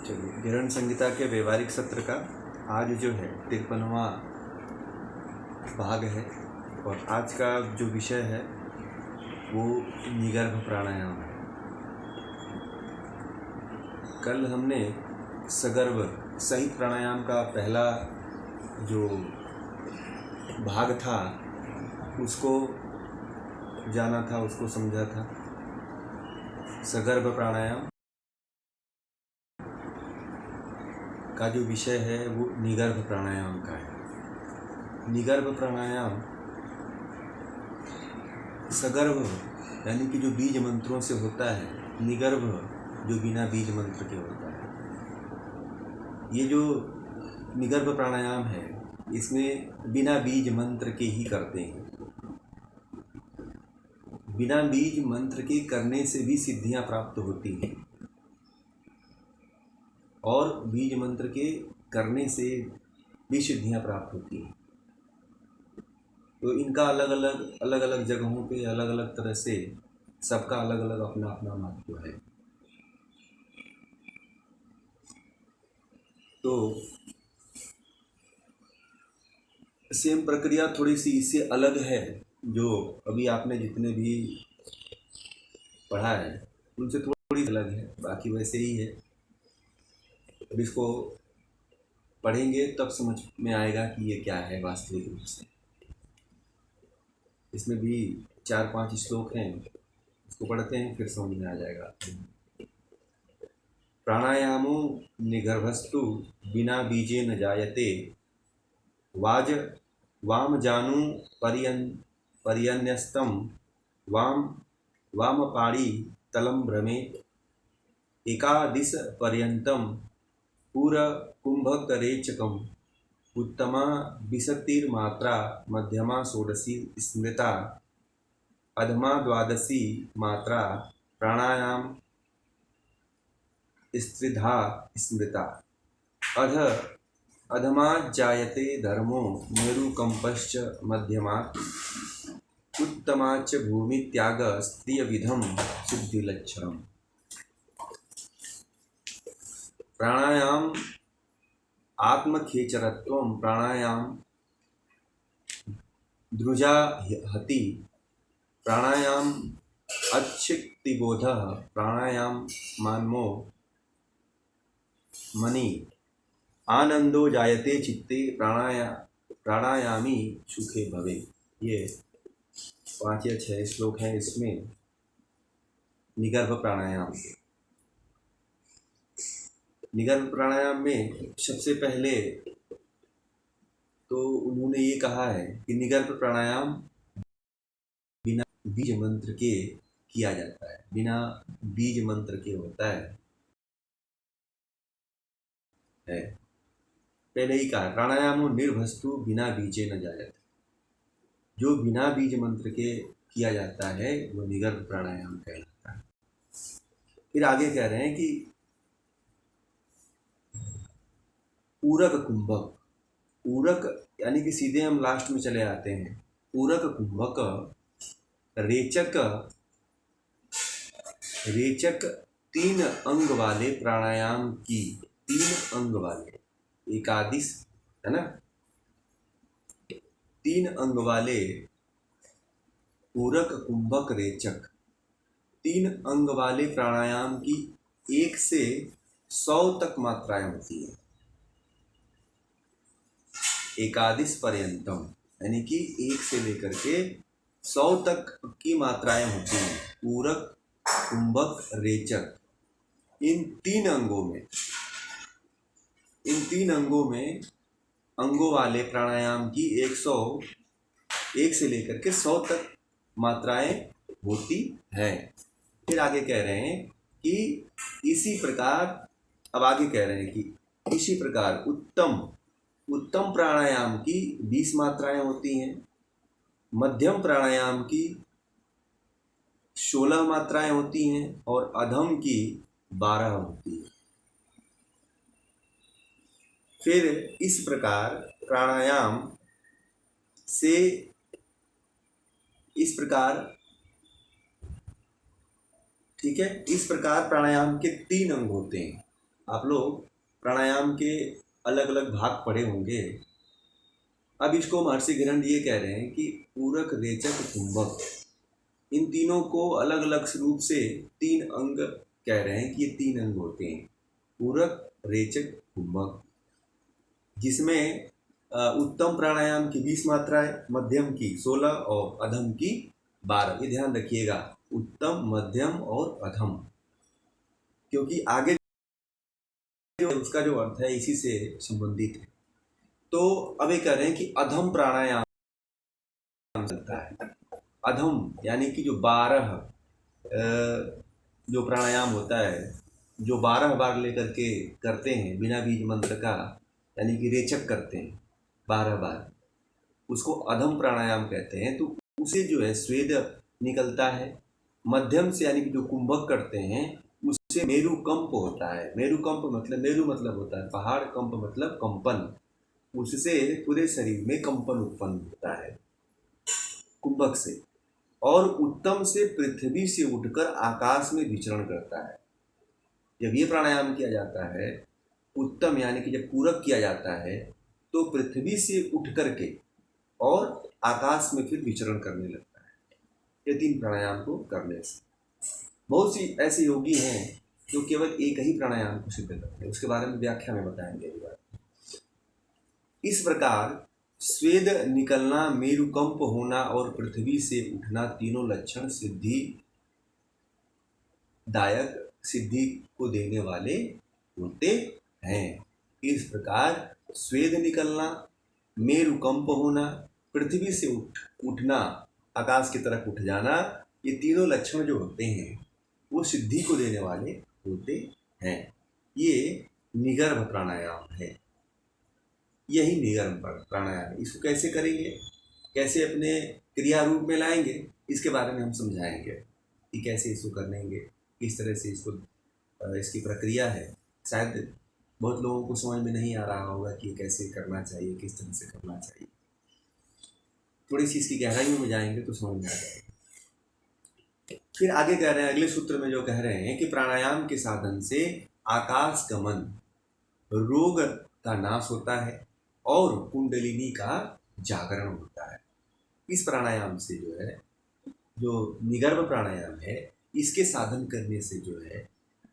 चलिए, गिरण संहिता के व्यवहारिक सत्र का आज जो है 53वां भाग है और आज का जो विषय है वो निगर्भ प्राणायाम है। कल हमने सगर्भ सहित प्राणायाम का पहला जो भाग था उसको जाना था, उसको समझा था। सगर्भ प्राणायाम का जो विषय है वो निगर्भ प्राणायाम का है। निगर्भ प्राणायाम सगर्भ यानी कि जो बीज मंत्रों से होता है, निगर्भ जो बिना बीज मंत्र के होता है। ये जो निगर्भ प्राणायाम है इसमें बिना बीज मंत्र के ही करते हैं। बिना बीज मंत्र के करने से भी सिद्धियां प्राप्त होती हैं और बीज मंत्र के करने से भी सिद्धियां प्राप्त होती हैं। तो इनका अलग अलग जगहों पे अलग अलग तरह से सबका अलग अलग अपना अपना महत्व है। तो सेम प्रक्रिया थोड़ी सी इससे अलग है। जो अभी आपने जितने भी पढ़ा है उनसे थोड़ी अलग है, बाकी वैसे ही है। अब इसको पढ़ेंगे तब समझ में आएगा कि ये क्या है वास्तविक रूप से। इसमें भी 4-5 श्लोक हैं, इसको पढ़ते हैं फिर समझ में आ जाएगा। प्राणायामो निगर्भस्तु बिना बीजे न जायते वाज वाम जानु पर्यन्यस्तम वाम पाड़ी तलम भ्रमेत एकादिश पर्यंतम पूर कुंभकरेचकम उत्तमा विशतिर्मात्रा मध्यमा षोडशी स्मृता अधमा द्वादशी मात्रा प्राणायाम स्त्रिधा स्मृता अधमा जायते धर्मो मेरुकंपश्च मध्यमात् उत्तमा च भूमि त्याग स्त्रिय विधम सिद्धिलक्षणम। प्राणायाम आत्मखेचरत्वं प्राणायाम ध्रुजा हति प्राणायाम अच्छिक्तिबोधः प्राणायाम मानमो मणि आनंदो जायते चित्ते प्राणायामी सुखे भवे। ये 5 या 6 श्लोक हैं इसमें निगर्भ प्राणायाम के। निगर्भ प्राणायाम में सबसे पहले तो उन्होंने ये कहा है कि निगर्भ प्राणायाम बिना बीज मंत्र के किया जाता है, बिना बीज मंत्र के होता है। पहले ही कहा प्राणायामो निर्भस्तु बिना बीजे न जायते। जो बिना बीज मंत्र के किया जाता है वो निगर्भ प्राणायाम कहलाता है। फिर आगे कह रहे हैं कि पूरक कुंभक, पूरक यानी कि सीधे हम लास्ट में चले आते हैं। पूरक कुंभक रेचक 3 अंग वाले प्राणायाम की, 3 अंग वाले, एकादिश है ना, 3 अंग वाले पूरक कुंभक रेचक 3 अंग वाले प्राणायाम की 1 से 100 तक मात्राएं होती हैं। एकादिश पर्यंतम यानी कि 1 से लेकर के 100 तक की मात्राएं होती हैं। पूरक कुंभक रेचक इन 3 अंगों में अंगों वाले प्राणायाम की 1 से लेकर के 100 तक मात्राएं होती है। फिर आगे कह रहे हैं कि इसी प्रकार, अब आगे कह रहे हैं कि इसी प्रकार उत्तम प्राणायाम की 20 मात्राएं होती हैं, मध्यम प्राणायाम की 16 मात्राएं होती हैं और अधम की 12 होती है। फिर इस प्रकार प्राणायाम से इस प्रकार, ठीक है, इस प्रकार प्राणायाम के 3 अंग होते हैं। आप लोग प्राणायाम के अलग अलग भाग पढ़े होंगे। अब इसको महर्षि गिरंड ये कह रहे हैं कि पूरक, रेचक, कुंभक, इन तीनों को अलग अलग रूप से 3 अंग कह रहे हैं कि ये 3 अंग होते हैं, पूरक, रेचक, कुंभक, जिसमें उत्तम प्राणायाम की 20 मात्राएं, मध्यम की 16 और अधम की 12। ये ध्यान रखिएगा, उत्तम, मध्यम और अधम, क्योंकि आगे उसका जो अर्थ है इसी से संबंधित है। तो अब ये कह रहे हैं कि अधम प्राणायाम चलता है। अधम यानी कि जो 12 जो प्राणायाम होता है, जो 12 बार लेकर के करते हैं बिना बीज मंत्र का, यानी कि रेचक करते हैं 12 बार, उसको अधम प्राणायाम कहते हैं। तो उसे जो है स्वेद निकलता है। मध्यम से यानी कि जो कुंभक करते हैं उससे मेरु कंप होता है। मेरु मतलब होता है पहाड़, कंप मतलब कंपन, उससे पूरे शरीर में कंपन उत्पन्न होता है कुंभक से। और उत्तम से पृथ्वी से उठकर आकाश में विचरण करता है। जब ये प्राणायाम किया जाता है, उत्तम यानी कि जब पूरक किया जाता है, तो पृथ्वी से उठ करके और आकाश में फिर विचरण करने लगता है। ये 3 प्राणायाम को करने से बहुत सी ऐसे योगी हैं जो केवल एक ही प्राणायाम को सिद्ध करते हैं, उसके बारे में व्याख्या में बताएंगे अगली बार। इस प्रकार स्वेद निकलना, मेरुकंप होना और पृथ्वी से उठना, तीनों लक्षण सिद्धि दायक, सिद्धि को देने वाले होते हैं। इस प्रकार स्वेद निकलना, मेरुकंप होना, पृथ्वी से उठना, आकाश की तरफ उठ जाना, ये तीनों लक्षण जो होते हैं वो सिद्धि को देने वाले होते हैं। ये निगर्भ प्राणायाम है। यही निगर्भ प्राणायाम है। इसको कैसे करेंगे, कैसे अपने क्रिया रूप में लाएंगे, इसके बारे में हम समझाएंगे कि कैसे इसको करेंगे, किस तरह से इसको इसकी प्रक्रिया है। शायद बहुत लोगों को समझ में नहीं आ रहा होगा कि कैसे करना चाहिए, किस तरह से करना चाहिए। थोड़ी सी इसकी गहराइयों में जाएंगे तो समझ में आ जाएगा। फिर आगे कह रहे हैं, अगले सूत्र में जो कह रहे हैं कि प्राणायाम के साधन से आकाश गमन, रोग का नाश होता है और कुंडलिनी का जागरण होता है। इस प्राणायाम से जो है, जो निगर्भ प्राणायाम है, इसके साधन करने से जो है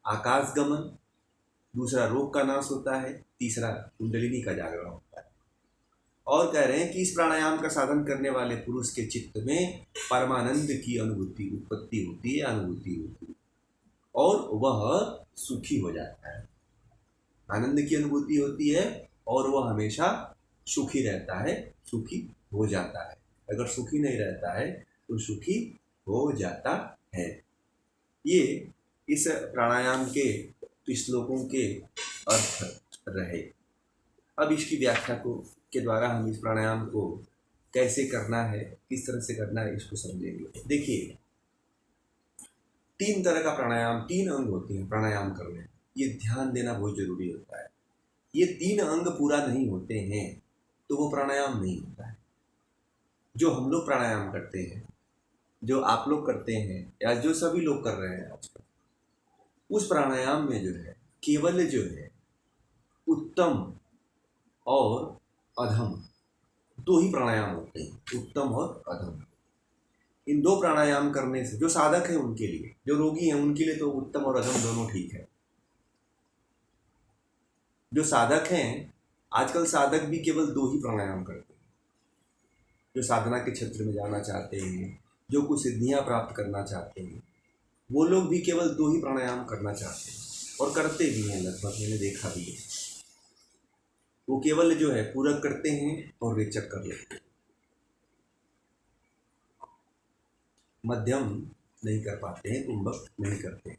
आकाश गमन, दूसरा रोग का नाश होता है, तीसरा कुंडलिनी का जागरण होता है। और कह रहे हैं कि इस प्राणायाम का साधन करने वाले पुरुष के चित्त में परमानंद की उत्पत्ति होती है, अनुभूति होती है, और वह सुखी हो जाता है। आनंद की अनुभूति होती है और वह हमेशा सुखी रहता है, सुखी हो जाता है। अगर सुखी नहीं रहता है तो सुखी हो जाता है। ये इस प्राणायाम के श्लोकों के अर्थ रहे। अब इसकी व्याख्या के द्वारा हम इस प्राणायाम को कैसे करना है, किस तरह से करना है, इसको समझेंगे। देखिए, 3 तरह का प्राणायाम, 3 अंग होते हैं प्राणायाम करने, ये ध्यान देना बहुत जरूरी होता है। ये 3 अंग पूरा नहीं होते हैं तो वो प्राणायाम नहीं होता है। जो हम लोग प्राणायाम करते हैं, जो आप लोग करते हैं, या जो सभी लोग कर रहे हैं आजकल, उस प्राणायाम में जो है केवल जो है उत्तम और अधम 2 ही प्राणायाम होते हैं, उत्तम और अधम। इन 2 प्राणायाम करने से जो साधक है उनके लिए, जो रोगी हैं उनके लिए तो उत्तम और अधम दोनों ठीक है। जो साधक हैं, आजकल साधक भी केवल 2 ही प्राणायाम करते हैं। जो साधना के क्षेत्र में जाना चाहते हैं, जो कुछ सिद्धियां प्राप्त करना चाहते हैं, वो लोग भी केवल 2 ही प्राणायाम करना चाहते हैं और करते भी हैं। लगभग मैंने देखा भी है, वो केवल जो है पूरक करते हैं और रेचक कर लेते हैं, मध्यम नहीं कर पाते हैं, कुंभक नहीं करते हैं।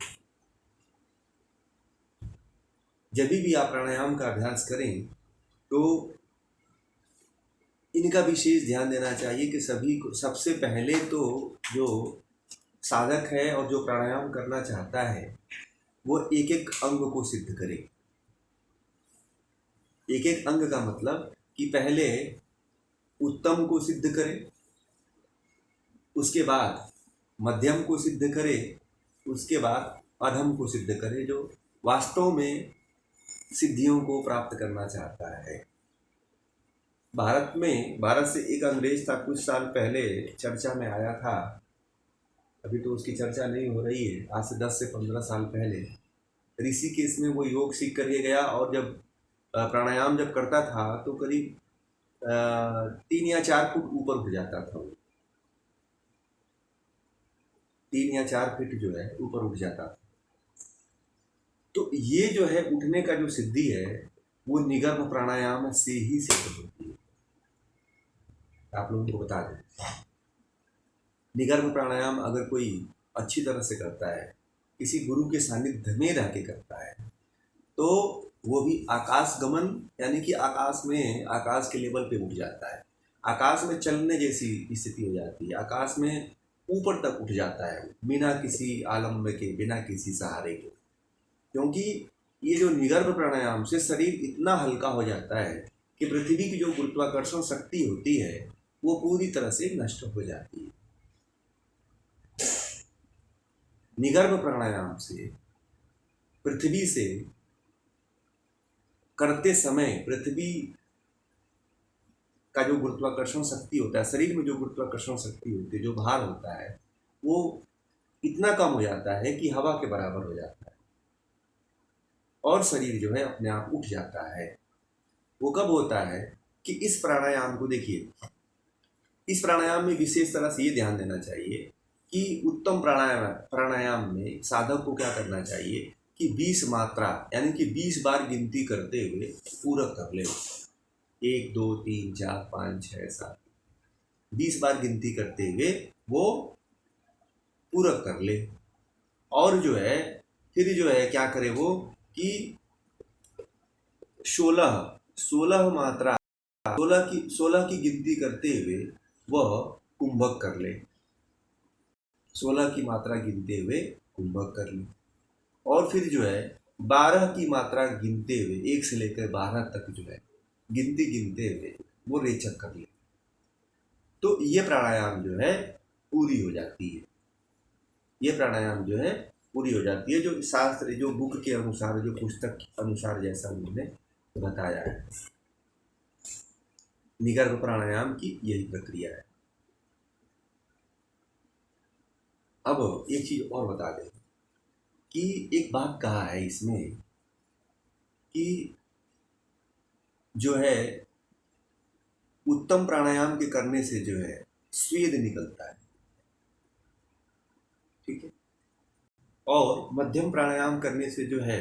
जब भी आप प्राणायाम का अभ्यास करें तो इनका विशेष ध्यान देना चाहिए कि सभी को, सबसे पहले तो जो साधक है और जो प्राणायाम करना चाहता है वो एक एक अंग को सिद्ध करे। एक एक अंग का मतलब कि पहले उत्तम को सिद्ध करे, उसके बाद मध्यम को सिद्ध करे, उसके बाद अधम को सिद्ध करे, जो वास्तव में सिद्धियों को प्राप्त करना चाहता है। भारत से एक अंग्रेज था, कुछ साल पहले चर्चा में आया था, अभी तो उसकी चर्चा नहीं हो रही है। आज से 10 से 15 साल पहले ऋषिकेश में वो योग सीख करके गया, और जब प्राणायाम जब करता था तो करीब 3 या 4 फुट ऊपर उठ जाता था वो। 3 या 4 फीट जो है ऊपर उठ जाता था। तो ये जो है उठने का जो सिद्धि है वो निगर्भ प्राणायाम से ही सिद्ध होती है। आप लोगों को बता दें, निगर्भ प्राणायाम अगर कोई अच्छी तरह से करता है, किसी गुरु के सानिध्य में रह के करता है, तो वो भी आकाश गमन, यानी कि आकाश में, आकाश के लेवल पे उठ जाता है। आकाश में चलने जैसी स्थिति हो जाती है, आकाश में ऊपर तक उठ जाता है बिना किसी आलम्ब के, बिना किसी सहारे के। क्योंकि ये जो निगर्भ प्राणायाम से शरीर इतना हल्का हो जाता है कि पृथ्वी की जो गुरुत्वाकर्षण शक्ति होती है वो पूरी तरह से नष्ट हो जाती है। निगर्भ प्राणायाम से पृथ्वी से करते समय पृथ्वी का जो गुरुत्वाकर्षण शक्ति होता है, शरीर में जो गुरुत्वाकर्षण शक्ति होती है, जो भार होता है, वो इतना कम हो जाता है कि हवा के बराबर हो जाता है और शरीर जो है अपने आप उठ जाता है। वो कब होता है कि इस प्राणायाम को देखिए, इस प्राणायाम में विशेष तरह से ये ध्यान देना चाहिए कि उत्तम प्राणायाम में साधक को क्या करना चाहिए कि 20 मात्रा, यानी कि 20 बार गिनती करते हुए पूरक कर ले। 1 2 3 4 5 6 7, 20 बार गिनती करते हुए वो पूरक कर ले। और जो है फिर जो है क्या करे वो कि 16 मात्रा, 16 की गिनती करते हुए वह कुंभक कर ले। 16 की मात्रा गिनते हुए कुंभक कर ले। और फिर जो है 12 की मात्रा गिनते हुए, 1 से लेकर 12 तक जो है गिनते हुए वो रेचक कर ले। तो ये प्राणायाम जो है पूरी हो जाती है। ये प्राणायाम जो है पूरी हो जाती है, जो शास्त्र, जो बुक के अनुसार, जो पुस्तक के अनुसार जैसा उन्होंने बताया है। निगर्भ प्राणायाम की यही प्रक्रिया है। अब एक चीज और बता दें कि एक बात कहा है इसमें कि जो है उत्तम प्राणायाम के करने से जो है स्वेद निकलता है, ठीक है, और मध्यम प्राणायाम करने से जो है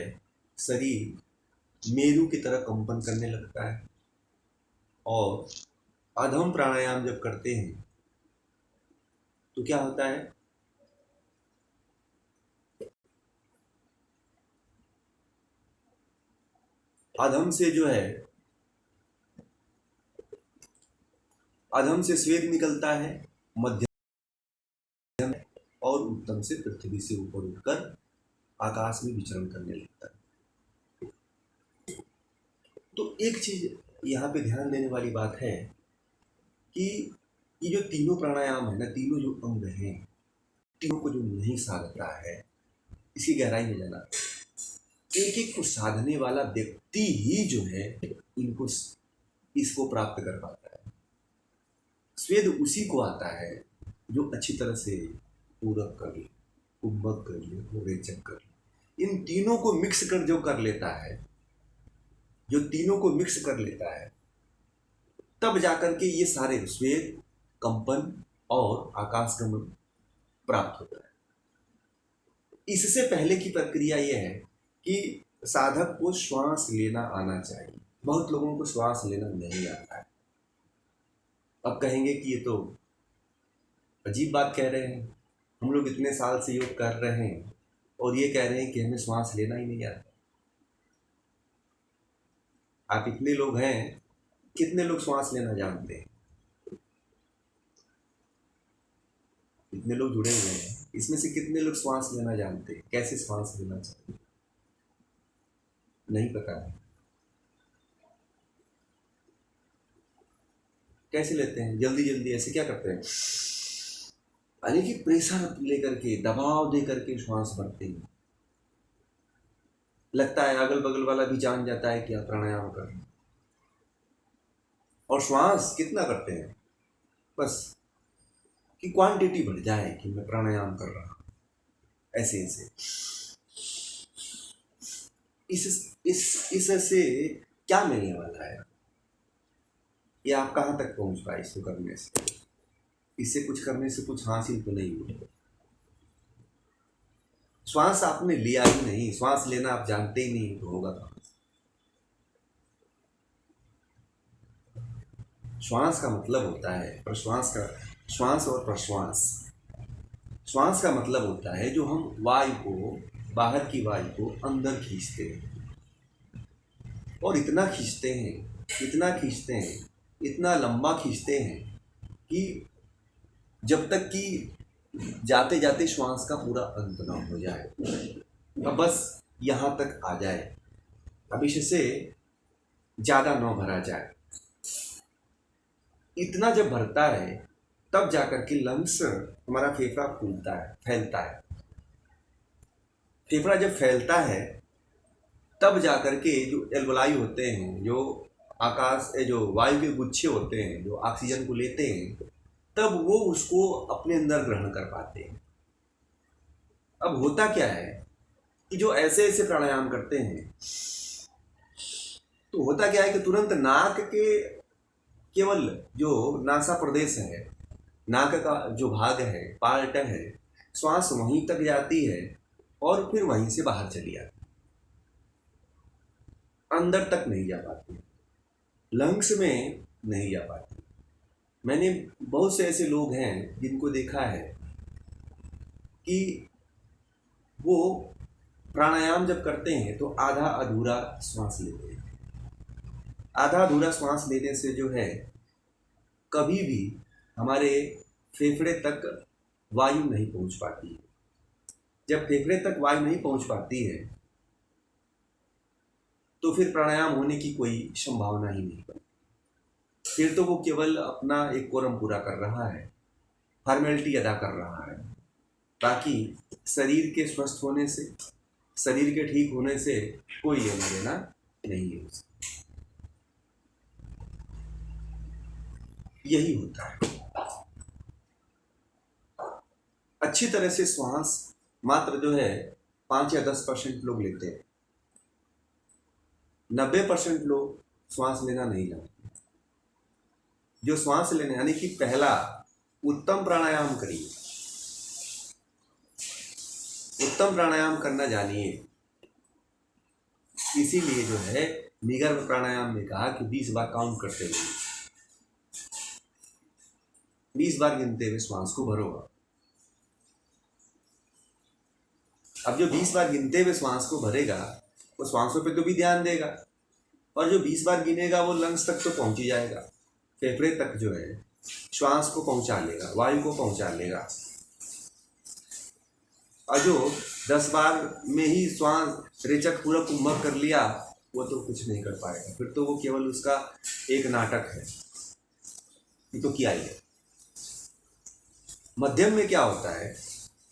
शरीर मेरु की तरह कंपन करने लगता है, और अधम प्राणायाम जब करते हैं तो क्या होता है, अधम से जो है, अधम से स्वेद निकलता है, मध्यम और उत्तम से पृथ्वी से ऊपर उठकर आकाश में विचरण करने लगता है। तो एक चीज यहाँ पे ध्यान देने वाली बात है कि ये जो तीनों प्राणायाम है ना, तीनों जो अंग हैं, तीनों को जो नहीं साधता है, इसकी गहराई में जाना, एक एक को साधने वाला व्यक्ति ही जो है इनको, इसको प्राप्त कर पाता है। स्वेद उसी को आता है जो अच्छी तरह से पूरक कर ले, कुंभक कर ले, रेचक कर ले। इन तीनों को मिक्स कर जो कर लेता है, जो तीनों को मिक्स कर लेता है, तब जाकर के ये सारे स्वेद, कंपन और आकाशगमन प्राप्त होता है। इससे पहले की प्रक्रिया यह है कि साधक को श्वास लेना आना चाहिए। बहुत लोगों को श्वास लेना नहीं आता है। अब कहेंगे कि ये तो अजीब बात कह रहे हैं, हम लोग इतने साल से योग कर रहे हैं और ये कह रहे हैं कि हमें श्वास लेना ही नहीं आता। आप इतने लोग हैं, कितने लोग श्वास लेना जानते हैं? इतने लोग जुड़े हुए हैं, इसमें से कितने लोग श्वास लेना जानते हैं? कैसे श्वास लेना चाहिए नहीं पता है। कैसे लेते हैं? जल्दी जल्दी ऐसे क्या करते हैं, यानी कि प्रेशर लेकर के, दबाव दे करके श्वास भरते हैं। लगता है अगल बगल वाला भी जान जाता है कि आप प्राणायाम कर रहे हैं। और श्वास कितना करते हैं, बस कि क्वांटिटी बढ़ जाए कि मैं प्राणायाम कर रहा हूँ, ऐसे ऐसे। इससे क्या मिलने वाला है, ये आप कहाँ तक पहुँच पाए इसको करने से? इससे कुछ करने से कुछ हासिल तो नहीं हुआ। श्वास आपने लिया ही नहीं, श्वास लेना आप जानते ही नहीं, तो होगा कहाँ? श्वास का मतलब होता है श्वास और प्रश्वास। श्वास का मतलब होता है जो हम वायु को, बाहर की वायु को अंदर खींचते हैं, और इतना खींचते हैं, इतना खींचते हैं, इतना लंबा खींचते हैं कि जब तक कि जाते जाते श्वास का पूरा अंत ना हो जाए, अब बस यहाँ तक आ जाए, अब इससे ज़्यादा ना भरा जाए। इतना जब भरता है तब जाकर के लंग्स, हमारा फेफड़ा फूलता है, फैलता है। फेफड़ा जब फैलता है तब जाकर के जो एल्वोलाई होते हैं, जो जो वायु के गुच्छे होते हैं, जो ऑक्सीजन को लेते हैं, तब वो उसको अपने अंदर ग्रहण कर पाते हैं। अब होता क्या है कि जो ऐसे ऐसे प्राणायाम करते हैं, तो होता क्या है कि तुरंत नाक के केवल जो नासा प्रदेश है, नाक का जो भाग है, पार्ट है, श्वास वहीं तक जाती है और फिर वहीं से बाहर चली आती, अंदर तक नहीं जा पाती, लंग्स में नहीं जा पाती। मैंने बहुत से ऐसे लोग हैं जिनको देखा है कि वो प्राणायाम जब करते हैं तो आधा अधूरा श्वास लेते हैं। आधा अधूरा श्वास लेने से जो है कभी भी हमारे फेफड़े तक वायु नहीं पहुंच पाती है। जब फेफड़े तक वायु नहीं पहुंच पाती है तो फिर प्राणायाम होने की कोई संभावना ही नहीं बनती। फिर तो वो केवल अपना एक कोरम पूरा कर रहा है, फॉर्मेलिटी अदा कर रहा है, ताकि शरीर के स्वस्थ होने से, शरीर के ठीक होने से कोई लेना देना नहीं है उसे। यही होता है। अच्छी तरह से श्वास मात्र जो है 5 या 10% लोग लेते हैं, 90% लोग श्वास लेना नहीं जानते। जो श्वास लेने, यानी कि पहला उत्तम प्राणायाम करिए, उत्तम प्राणायाम करना जानिए। इसीलिए जो है निगर्भ प्राणायाम में कहा कि 20 बार काउंट करते हुए, 20 बार गिनते हुए श्वास को भरोगा। अब जो 20 बार गिनते हुए श्वास को भरेगा वो श्वासों पे तो भी ध्यान देगा, और जो 20 बार गिनेगा वो लंग्स तक तो पहुंच ही जाएगा, फेफड़े तक जो है श्वास को पहुंचा लेगा, वायु को पहुंचा लेगा। और जो 10 बार में ही श्वास रेचक पूरा कुंभक कर लिया, वो तो कुछ नहीं कर पाएगा, फिर तो वो केवल उसका एक नाटक है, ये तो किया ही है। मध्यम में क्या होता है,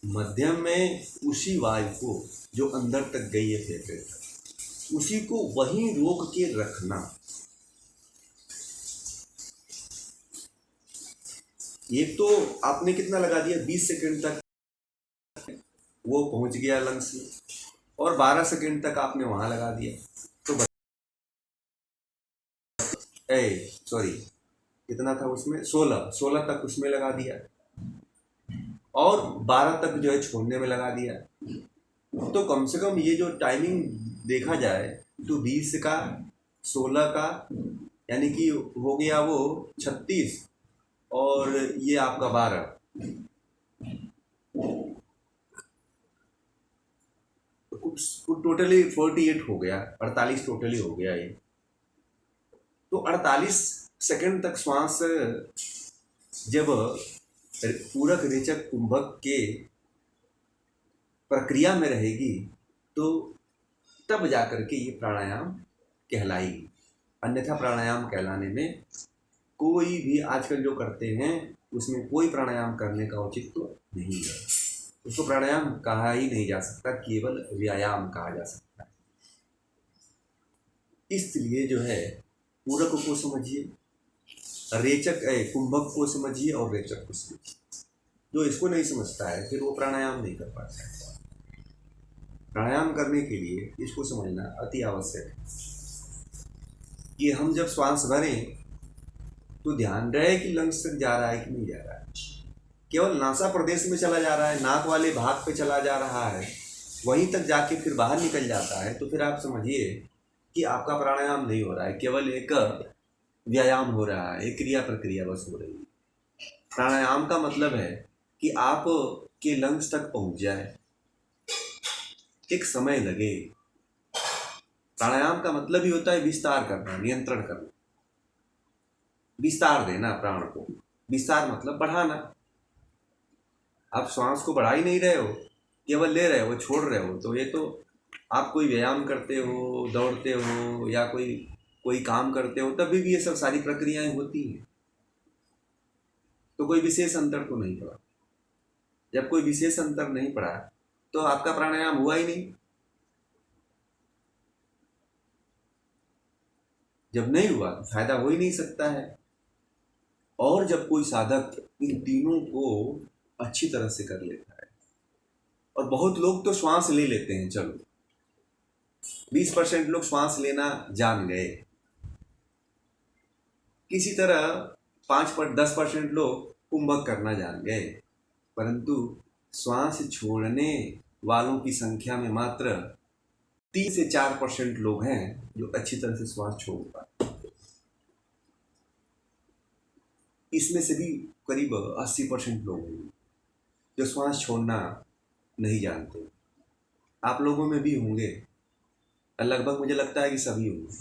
मध्यम में उसी वायु को जो अंदर तक गई है फेफड़े तक, उसी को वहीं रोक के रखना। एक तो आपने कितना लगा दिया, 20 सेकंड तक वो पहुंच गया लंग्स में, और 12 सेकंड तक आपने वहां लगा दिया, तो सॉरी कितना था उसमें, 16 तक उसमें लगा दिया, और 12 तक जो है छोड़ने में लगा दिया। तो कम से कम ये जो टाइमिंग देखा जाए तो 20 का, 16 का, यानी कि हो गया वो 36, और ये आपका 12, टोटली 48 हो गया, 48 टोटली हो गया ये। तो 48 सेकंड तक श्वास जब पूरक रेचक कुंभक के प्रक्रिया में रहेगी तो तब जाकर के ये प्राणायाम कहलाएगी, अन्यथा प्राणायाम कहलाने में कोई भी आजकल जो करते हैं उसमें कोई प्राणायाम करने का औचित्य तो नहीं है। उसको प्राणायाम कहा ही नहीं जा सकता, केवल व्यायाम कहा जा सकता है। इसलिए जो है पूरक को समझिए, कुंभक को समझिए और रेचक को समझिए। जो इसको नहीं समझता है फिर वो प्राणायाम नहीं कर पाता है। प्राणायाम करने के लिए इसको समझना अति आवश्यक है कि हम जब श्वास भरें तो ध्यान रहे कि लंग्स तक जा रहा है कि नहीं जा रहा है। केवल नासा प्रदेश में चला जा रहा है, नाक वाले भाग पे चला जा रहा है, वहीं तक जाके फिर बाहर निकल जाता है, तो फिर आप समझिए कि आपका प्राणायाम नहीं हो रहा है, केवल एक व्यायाम हो रहा है, एक क्रिया प्रक्रिया बस हो रही है। प्राणायाम का मतलब है कि आप के लंग्स तक पहुंच जाए, एक समय लगे। प्राणायाम का मतलब ही होता है विस्तार करना, नियंत्रण करना, विस्तार देना प्राण को। विस्तार मतलब बढ़ाना। आप श्वास को बढ़ा ही नहीं रहे हो, केवल ले रहे हो, छोड़ रहे हो, तो ये तो आप कोई व्यायाम करते हो, दौड़ते हो या कोई काम करते हो, तभी भी ये सब सारी प्रक्रियाएं होती हैं। तो कोई विशेष अंतर तो नहीं पड़ा। जब कोई विशेष अंतर नहीं पड़ा तो आपका प्राणायाम हुआ ही नहीं। जब नहीं हुआ तो फायदा हो ही नहीं सकता है। और जब कोई साधक इन तीनों को अच्छी तरह से कर लेता है, और बहुत लोग तो श्वास ले लेते हैं, चलो 20% लोग श्वास लेना जान गए, किसी तरह 10% लोग कुंभक करना जान गए, परंतु श्वास छोड़ने वालों की संख्या में मात्र 3 से 4% लोग हैं जो अच्छी तरह से श्वास छोड़ पाते। इसमें से भी करीब 80% लोग हैं जो श्वास छोड़ना नहीं जानते। आप लोगों में भी होंगे, लगभग मुझे लगता है कि सभी होंगे।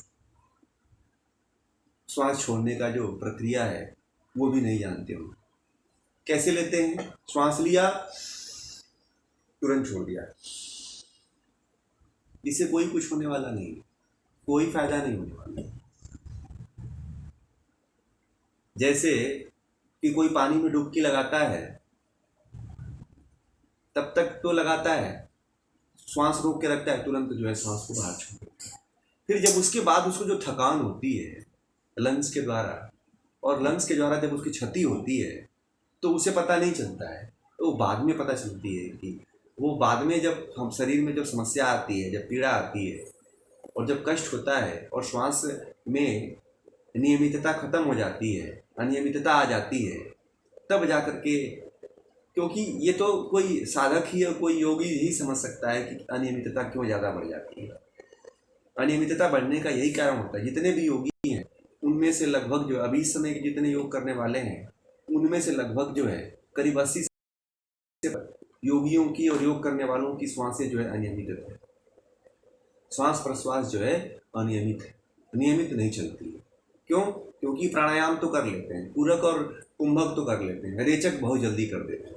श्वास छोड़ने का जो प्रक्रिया है वो भी नहीं जानते होंगे। कैसे लेते हैं? श्वास लिया, तुरंत छोड़ दिया। इससे कोई कुछ होने वाला नहीं, कोई फायदा नहीं होने वाला। जैसे कि कोई पानी में डुबकी लगाता है, तब तक तो लगाता है, श्वास रोक के रखता है, तुरंत जो है श्वास को बाहर छोड़ देता है। फिर जब उसके बाद उसको जो थकान होती है लंग्स के द्वारा, और लंग्स के द्वारा जब उसकी क्षति होती है तो उसे पता नहीं चलता है, तो बाद में पता चलती है कि वो बाद में जब हम शरीर में जब समस्या आती है, जब पीड़ा आती है और जब कष्ट होता है और श्वास में नियमितता खत्म हो जाती है, अनियमितता आ जाती है, तब जा करके, क्योंकि ये तो कोई साधक ही या कोई योगी ही समझ सकता है कि अनियमितता क्यों ज़्यादा बढ़ जाती है। अनियमितता बढ़ने का यही कारण होता है। जितने भी योगी हैं उनमें से लगभग जो अभी इस समय के जितने योग करने वाले हैं उनमें से लगभग जो है करीब 80 से योगियों की और योग करने वालों की श्वासें जो है अनियमित है। श्वास प्रश्वास जो है अनियमित है, नियमित नहीं चलती है। क्यों? क्योंकि प्राणायाम तो कर लेते हैं, पूरक और कुंभक तो कर लेते हैं, रेचक बहुत जल्दी कर देते हैं।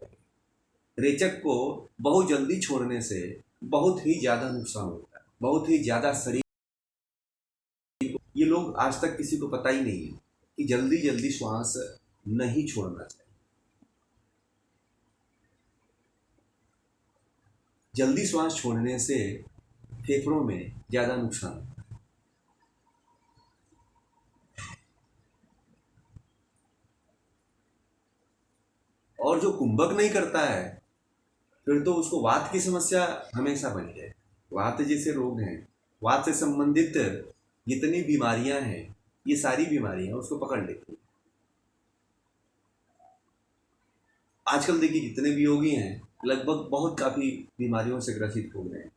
रेचक को बहुत जल्दी छोड़ने से बहुत ही ज़्यादा नुकसान होता है, बहुत ही ज़्यादा शरीर। ये लोग आज तक किसी को पता ही नहीं है कि जल्दी जल्दी श्वास नहीं छोड़ना चाहिए। जल्दी श्वास छोड़ने से फेफड़ों में ज़्यादा नुकसान होता है। और जो कुंभक नहीं करता है फिर तो उसको वात की समस्या हमेशा बनी है। वात जैसे रोग हैं, वात से संबंधित जितनी बीमारियां हैं, ये सारी बीमारियां उसको पकड़ लेती हैं। आजकल देखिए जितने भी योगी हैं लगभग बहुत काफ़ी बीमारियों से ग्रसित हो गए हैं।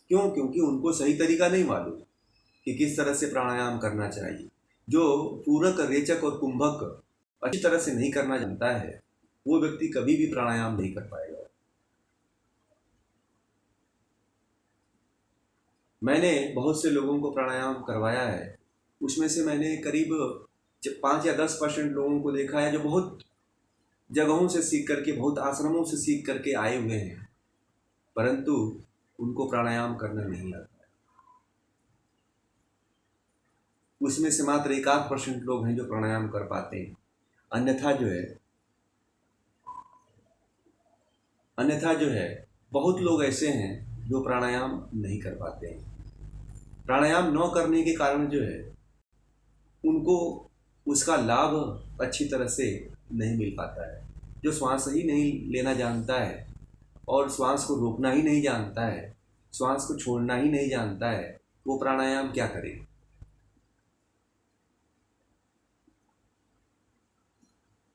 क्यों? क्योंकि उनको सही तरीका नहीं मालूम कि किस तरह से प्राणायाम करना चाहिए। जो पूरक, रेचक और कुंभक अच्छी तरह से नहीं करना जानता है वो व्यक्ति कभी भी प्राणायाम नहीं कर पाएगा। मैंने बहुत से लोगों को प्राणायाम करवाया है, उसमें से मैंने करीब 5 या 10% लोगों को देखा है जो बहुत जगहों से सीख करके, बहुत आश्रमों से सीख करके आए हुए हैं, परंतु उनको प्राणायाम करना नहीं आता है। उसमें से मात्र 1-8% लोग हैं जो प्राणायाम कर पाते हैं। अन्यथा जो है बहुत लोग ऐसे हैं जो प्राणायाम नहीं कर पाते हैं। प्राणायाम न करने के कारण जो है उनको उसका लाभ अच्छी तरह से नहीं मिल पाता है। जो श्वास ही नहीं लेना जानता है और श्वास को रोकना ही नहीं जानता है, श्वास को छोड़ना ही नहीं जानता है, वो प्राणायाम क्या करे।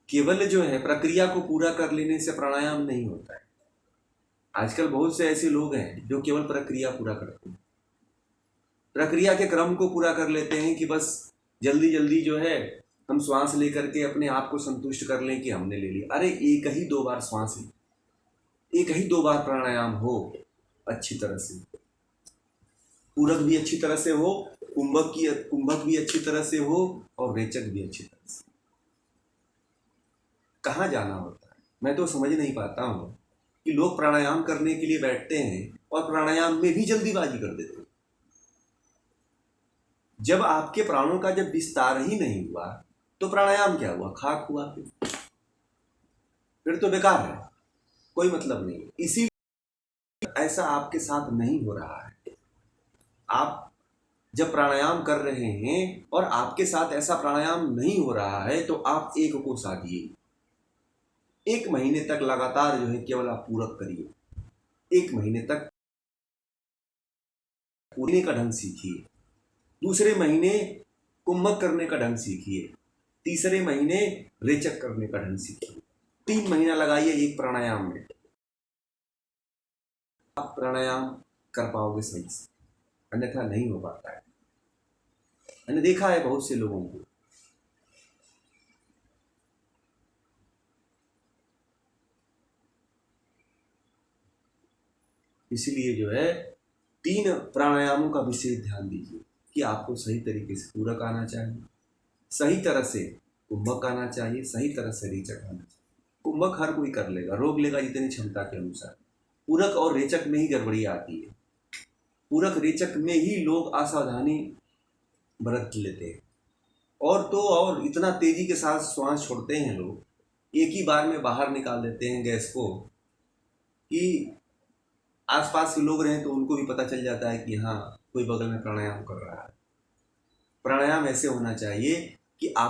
केवल जो है प्रक्रिया को पूरा कर लेने से प्राणायाम नहीं होता है। आजकल बहुत से ऐसे लोग हैं जो केवल प्रक्रिया पूरा करते हैं, प्रक्रिया के क्रम को पूरा कर लेते हैं कि बस जल्दी जल्दी जो है हम श्वास लेकर के अपने आप को संतुष्ट कर लें कि हमने ले लिया। अरे एक ही दो बार श्वास ले, एक ही दो बार प्राणायाम हो अच्छी तरह से, पूरक भी अच्छी तरह से हो, कुंभक भी अच्छी तरह से हो और रेचक भी अच्छी तरह से। कहाँ जाना होता है, मैं तो समझ नहीं पाता हूँ कि लोग प्राणायाम करने के लिए बैठते हैं और प्राणायाम में भी जल्दीबाजी कर देते हैं। जब आपके प्राणों का जब विस्तार ही नहीं हुआ तो प्राणायाम क्या हुआ, खाक हुआ, फिर तो बेकार है, कोई मतलब नहीं। इसी ऐसा आपके साथ नहीं हो रहा है। आप जब प्राणायाम कर रहे हैं और आपके साथ ऐसा प्राणायाम नहीं हो रहा है तो आप एक को साधिए। 1 महीने तक लगातार जो है केवल आप पूरक करिए, 1 महीने तक पूरने का ढंग सीखिए, दूसरे महीने कुंभक करने का ढंग सीखिए, तीसरे महीने रेचक करने का ढंग सीखिए। 3 महीना लगाइए एक प्राणायाम में, आप प्राणायाम कर पाओगे सही से, अन्यथा नहीं हो पाता है। मैंने देखा है बहुत से लोगों को। इसलिए जो है 3 प्राणायामों का विशेष ध्यान दीजिए कि आपको सही तरीके से पूरक आना चाहिए, सही तरह से कुंभक आना चाहिए, सही तरह से रेचक आना चाहिए। कुंभक हर कोई कर लेगा, रोक लेगा जितनी क्षमता के अनुसार। पूरक और रेचक में ही गड़बड़ी आती है, पूरक रेचक में ही लोग असावधानी बरत लेते हैं और तो और इतना तेजी के साथ श्वास छोड़ते हैं लोग, एक ही बार में बाहर निकाल देते हैं गैस को कि आसपास के लोग रहें तो उनको भी पता चल जाता है कि हाँ कोई बगल में प्राणायाम कर रहा है। प्राणायाम ऐसे होना चाहिए कि आप